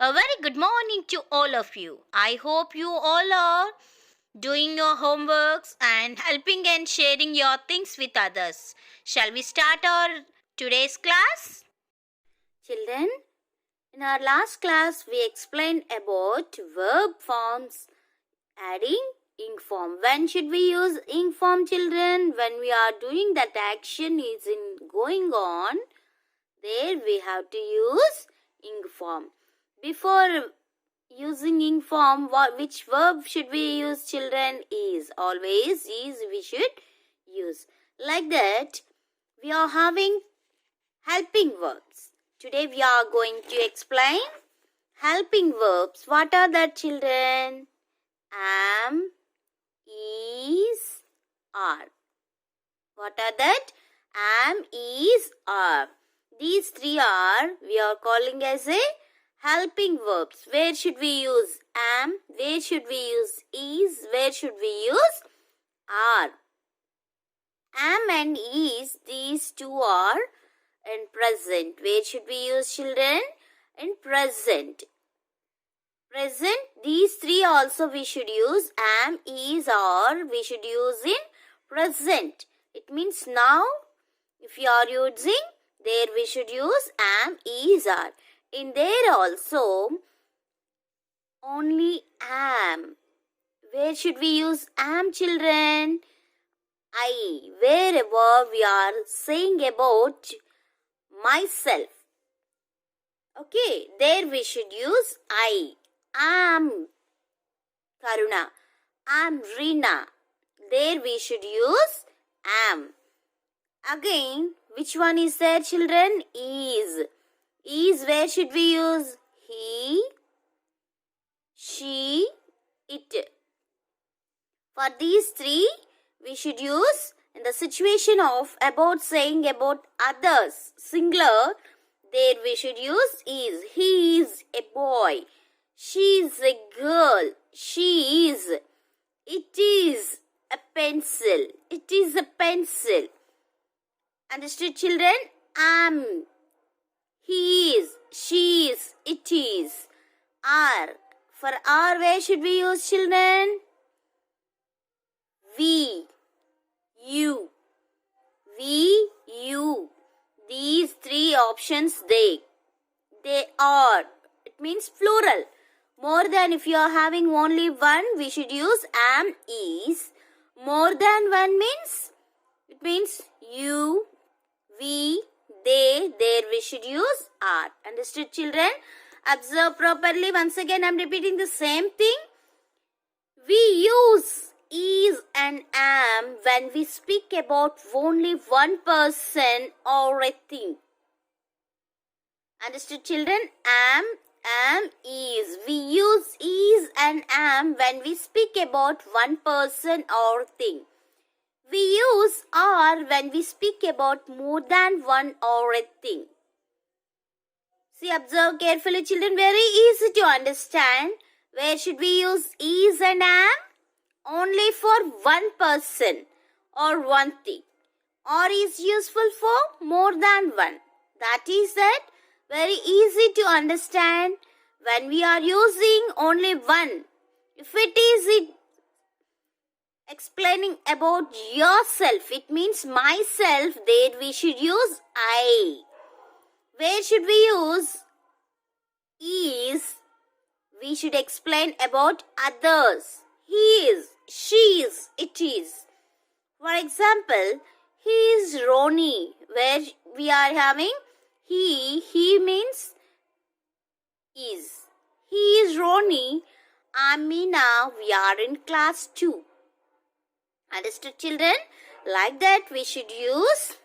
A very good morning to all of you. I hope you all are doing your homeworks and helping and sharing your things with others. Shall we start our today's class? Children, in our last class we explained about verb forms adding ing form. When should we use ing form, children? When we are doing that action is going on, there we have to use ing form. Before using ing form, which verb should we use, children? Is. Always is we should use. Like that, we are having helping verbs. Today we are going to explain helping verbs. What are that, children? Am, is, are. What are that? Am, is, are. These three we are calling as a helping verbs. Where should we use am? Where should we use is? Where should we use are? Am and is, these two are in present. Where should we use, children? In present. Present, these three also we should use am, is, are. We should use in present. It means now, if you are using, there we should use am, is, are. In there also, only am. Where should we use am, children? I. Wherever we are saying about myself. Okay, there we should use I. Am Karuna. Am Reena. There we should use am. Again, which one is there, children? Is. Is, where should we use? He, she, it. For these three, we should use in the situation of about saying about others, singular, there we should use is. He is a boy. She is a girl. She is. It is a pencil. It is a pencil. Understood, children? Am. He is. She is. It is. Are. For are, where should we use, children? We. You. We. You. These three options, they are. It means plural. More than, if you are having only one, we should use am, is. More than one means, it means you, we, they, there we should use are. Understood, children? Observe properly. Once again, I am repeating the same thing. We use is and am when we speak about only one person or a thing. Understood, children? Am, is. We use is and am when we speak about one person or thing. We use are when we speak about more than one or a thing. See, observe carefully, children. Very easy to understand. Where should we use is and am? Only for one person or one thing. Or is useful for more than one. That is that. Very easy to understand. When we are using only one, if it is explaining about yourself, it means myself, there we should use I. Where should we use is? We should explain about others. He is, she is, it is. For example, he is Ronnie. Where we are having he means is. He is Ronnie. Amina, we are in class 2. Understood, children? Like that, we should use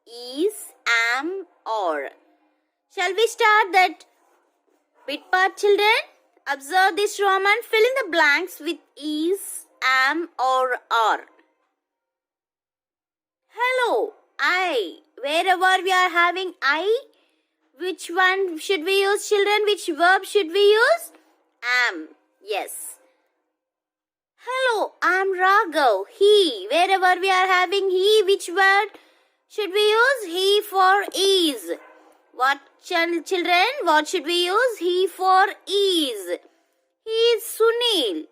is, am, or. Shall we start that bit part, children? Observe this Roman. Fill in the blanks with is, am, or are. Hello, I. Wherever we are having I, which one should we use, children? Which verb should we use? Am. Yes. Hello, I'm Raghav. He. Wherever we are having he, which word should we use? He for is. What Children, what should we use? He for is. He is Sunil.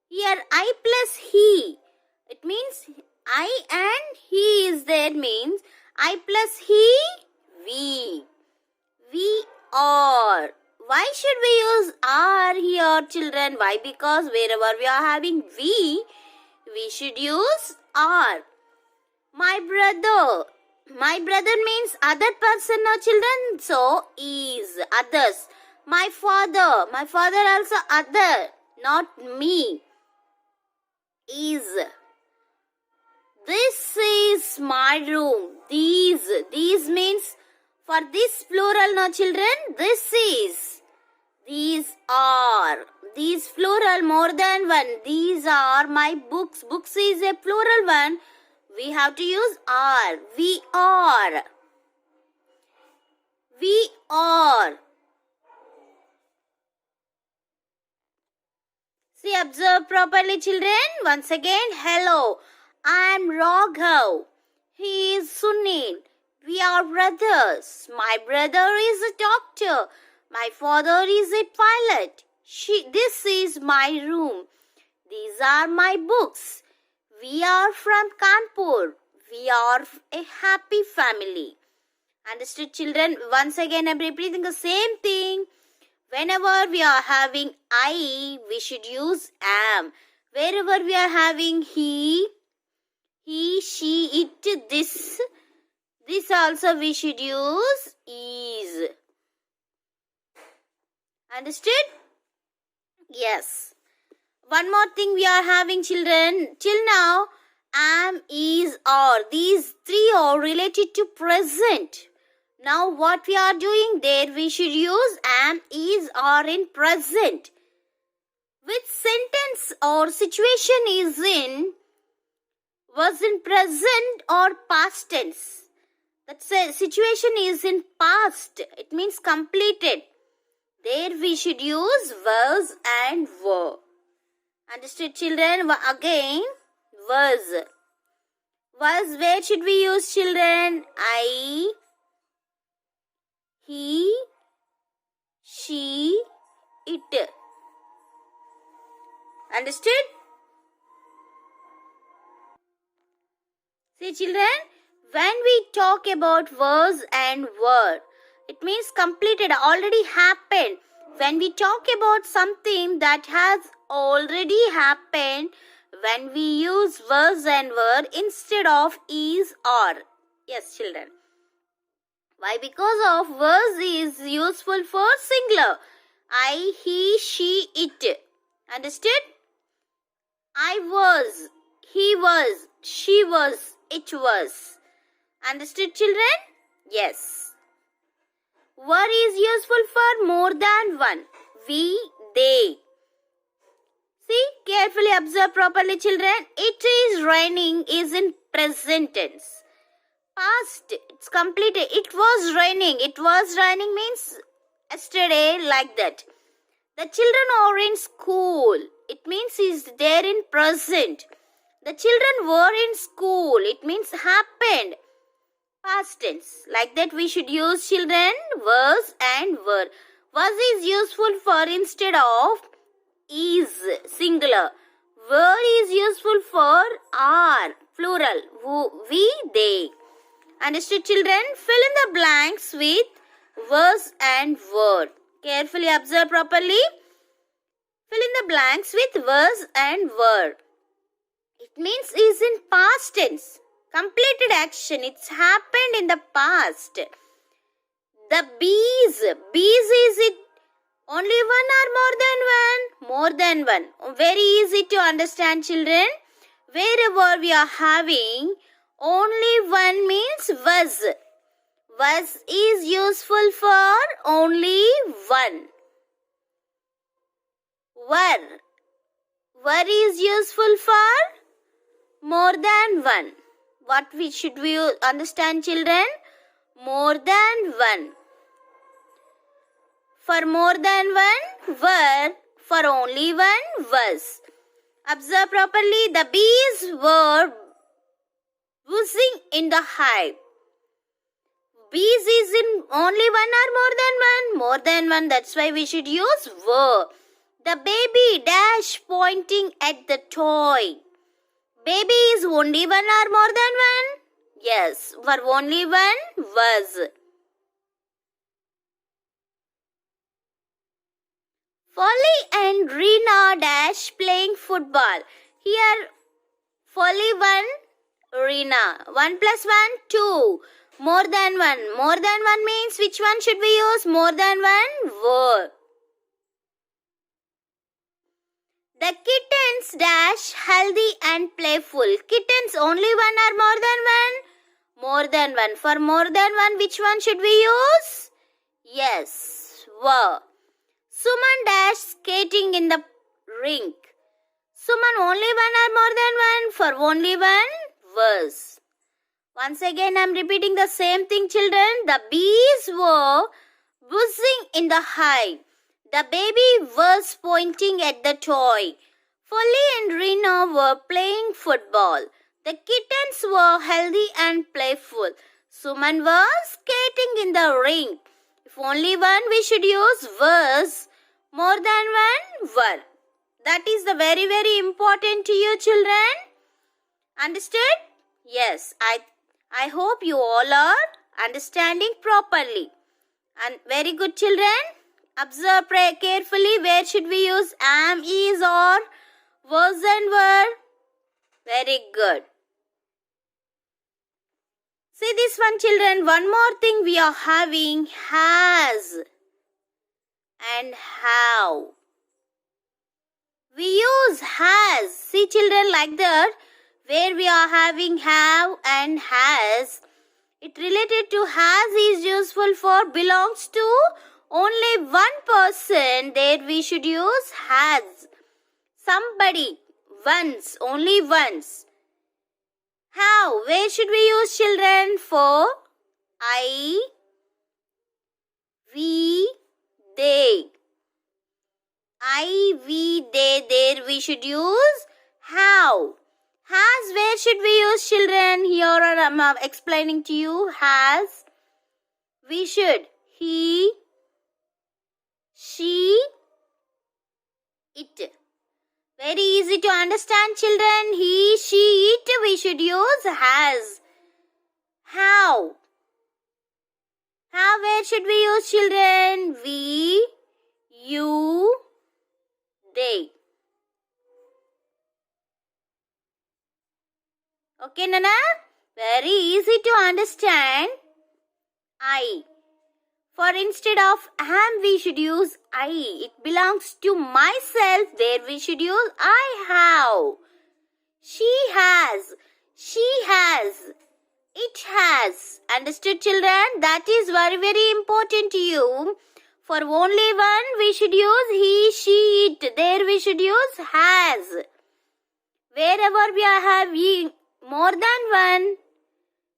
Here I plus he. It means I and he is there means I plus he, we. We are. Why should we use are here, children? Why? Because wherever we are having we should use are. My brother. My brother means other person or children. So is others. My father. My father also other, not me. Is. This is my room. These means for this plural, no children. This is. These are. These plural more than one. These are my books. Books is a plural one. We have to use are. We are. We are. See, observe properly, children. Once again, hello. I am Raghav. He is Sunil. We are brothers. My brother is a doctor. My father is a pilot. This is my room. These are my books. We are from Kanpur. We are a happy family. Understood, children? Once again, I am repeating the same thing. Whenever we are having I, we should use am. Wherever we are having he, she, it, this also we should use is. Understood? Yes. One more thing we are having, children. Till now, am, is, are. These three are related to present. Now what we are doing there, we should use am, is, are in present. Which sentence or situation is in, was in present or past tense? That situation is in past. It means completed. There we should use was and were. Understood, children? Again, was. Was, where should we use, children? I, he, she, it. Understood? See, children, when we talk about was and were, it means completed, already happened. When we talk about something that has already happened, when we use was and were instead of is or. Yes, children. Why? Because of was is useful for singular. I, he, she, it. Understood? I was, he was, she was, it was. Understood, children? Yes. Were is useful for more than one. We, they. See, carefully observe properly, children. It is raining is in present tense. Past, it's completed. It was raining. It was raining means yesterday, like that. The children are in school. It means is there in present. The children were in school. It means happened. Past tense. Like that we should use, children, was and were. Was is useful for instead of is, singular. Were is useful for are, plural. We, they. Understood, children? Fill in the blanks with was and were. Carefully observe properly. Fill in the blanks with was and were. It means is in past tense. Completed action. It's happened in the past. The bees. Bees is it only one or more than one? More than one. Very easy to understand, children. Wherever we are having only one means was. Was is useful for only one. Were. Were is useful for more than one. What should we understand, children? More than one. For more than one, were. For only one, was. Observe properly. The bees were buzzing in the hive. bees is in only one or more than one? More than one. That's why we should use were. The baby dash pointing at the toy. Baby is only one or more than one? Yes, for only one was. Folly and Rina dash playing football. Here, Folly 1, Rina. 1 plus 1, 2. More than 1. More than 1 means which one should we use? More than 1, were. The kittens dash healthy and playful. Kittens only one or more than one? More than one. For more than one, which one should we use? Yes, were. Suman dash skating in the rink. Suman only one or more than one? For only one, was. Once again, I am repeating the same thing, children. The bees were buzzing in the hive. The baby was pointing at the toy. Folly and Rina were playing football. The kittens were healthy and playful. Suman was skating in the rink. If only one, we should use was. More than one, were. That is the very, very important to you, children. Understood? Yes, I hope you all are understanding properly. And very good, children. Observe carefully. Where should we use am, is, or was and were? Very good. See this one, children. One more thing we are having has and how. We use has. See, children, like that. Where we are having have and has. It related to has is useful for belongs to only one person. There we should use has. Somebody. Once. Only once. How? Where should we use, children? For I, we, they. I, we, they. There we should use how. Has, where should we use, children? Here I am explaining to you. Has. We should. He, she, it. Very easy to understand, children. He, she, it. We should use has. How? How, where should we use, children? We, you, they. Okay, Nana? Very easy to understand. I. For instead of am, we should use I. It belongs to myself. There we should use I have. She has. She has. It has. Understood, children? That is very, very important to you. For only one, we should use he, she, it. There we should use has. Wherever we are having more than one,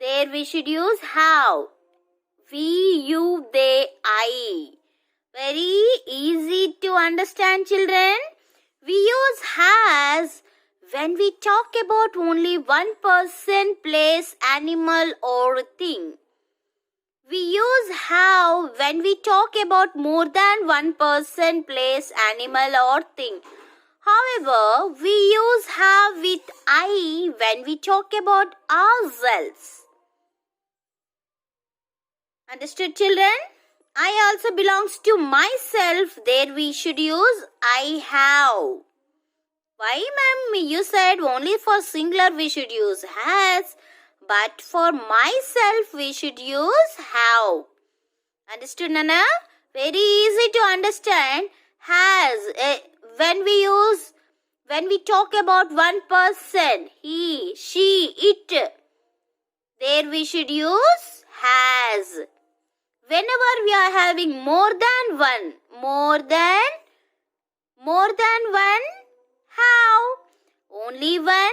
there we should use how. We, you, they, I. Very easy to understand, children. We use has when we talk about only one person, place, animal or thing. We use how when we talk about more than one person, place, animal or thing. However, we use have with I when we talk about ourselves. Understood, children? I also belongs to myself. There we should use I have. Why, ma'am? You said only for singular we should use has. But for myself we should use have. Understood, Nana? Very easy to understand. Has. When we talk about one person, he, she, it. There we should use has. Whenever we are having more than one, more than one, how? Only one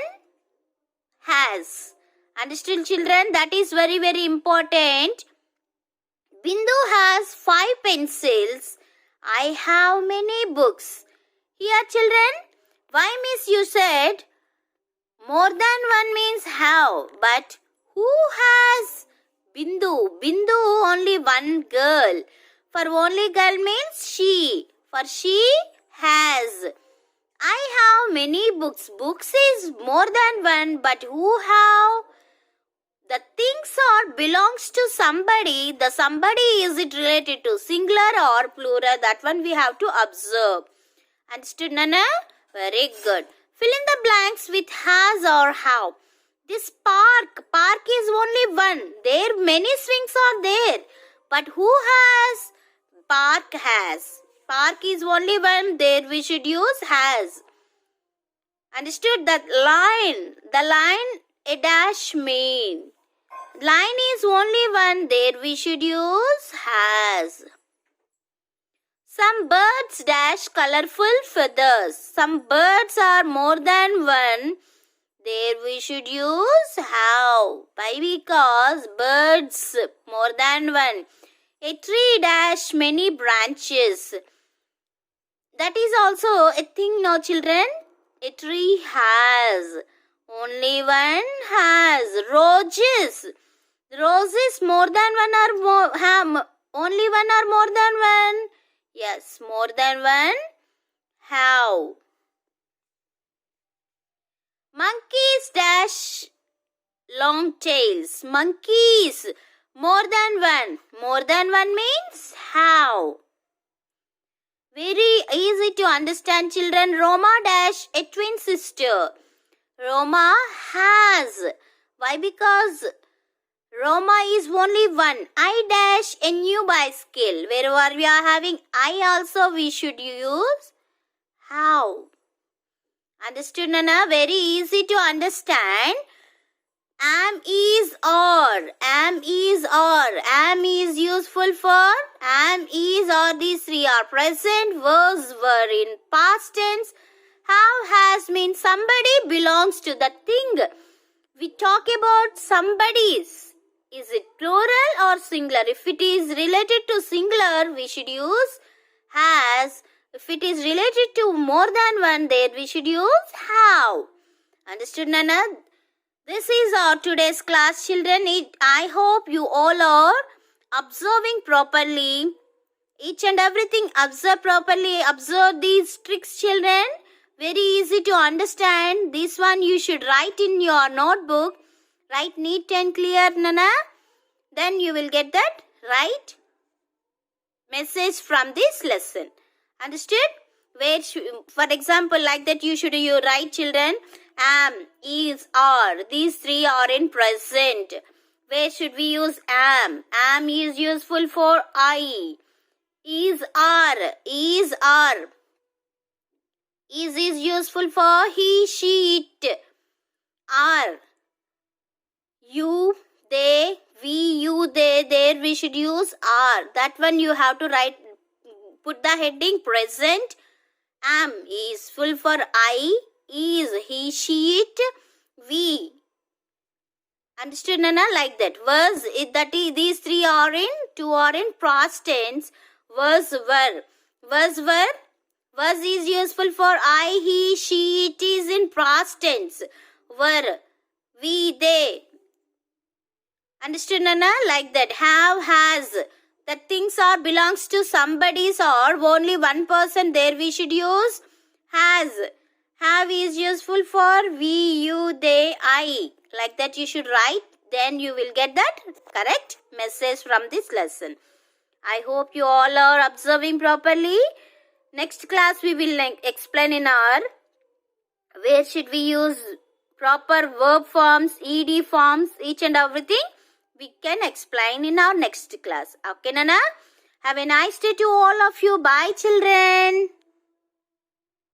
has. Understood, children? That is very, very important. Bindu has 5 pencils. I have many books. Here, children, why, miss, you said more than one means how? But who has Bindu. Bindu, only one girl. For only girl means she. For she has. I have many books. Books is more than one, but who have? The things or belongs to somebody. The somebody, is it related to singular or plural? That one we have to observe. Understood, Nana? Very good. Fill in the blanks with has or have. This park is only one. There many swings are there. But who has? Park has. Park is only one. There we should use has. Understood? That line. The line a dash mean. Line is only one. There we should use has. Some birds dash colorful feathers. Some birds are more than one. There we should use have. Why? Because birds more than one. A tree dash many branches. That is also a thing, no children? A tree has. Only one has. Roses. Roses more than one or more, have only one or more than one? Yes, more than one have. Monkeys dash long tails. Monkeys more than one. More than one means have. Very easy to understand, children. Roma dash a twin sister. Roma has. Why? Because Roma is only one. I dash a new bicycle. Wherever we are having I also we should use how. Understood, Nana? Very easy to understand. Am is or. Am is or. Am is useful for. Am is or. These three are present. Was were in past tense. Have has means somebody belongs to the thing. We talk about somebody's. Is it plural or singular? If it is related to singular, we should use has. If it is related to more than one, then we should use have. Understood, Nana? This is our today's class, children. I hope you all are observing properly. Each and everything observe properly. Observe these tricks, children. Very easy to understand. This one you should write in your notebook. Write neat and clear, Nana. Then you will get that right message from this lesson. Understood? Where, for example, like that you should write, children. Am, is, are. These three are in present. Where should we use am? Am is useful for I. Is, are. Is, are. Is useful for he, she, it. Are. You, they, we, you, they, there we should use are. That one you have to write, put the heading present. Am is full for I, is he, she, it, we. Understood, Nana? Like that. Was, these three are in, two are in past tense. Was, were. Was, were. Was is useful for I, he, she, it is in past tense. Were, we, they. Understood, Nana? Like that. Have, has. That things are belongs to somebody's or only one person. There we should use has. Have is useful for we, you, they, I. Like that you should write. Then you will get that correct message from this lesson. I hope you all are observing properly. Next class we will explain in our where should we use proper verb forms, ed forms, each and everything. We can explain in our next class. Okay, Nana? Have a nice day to all of you. Bye, children.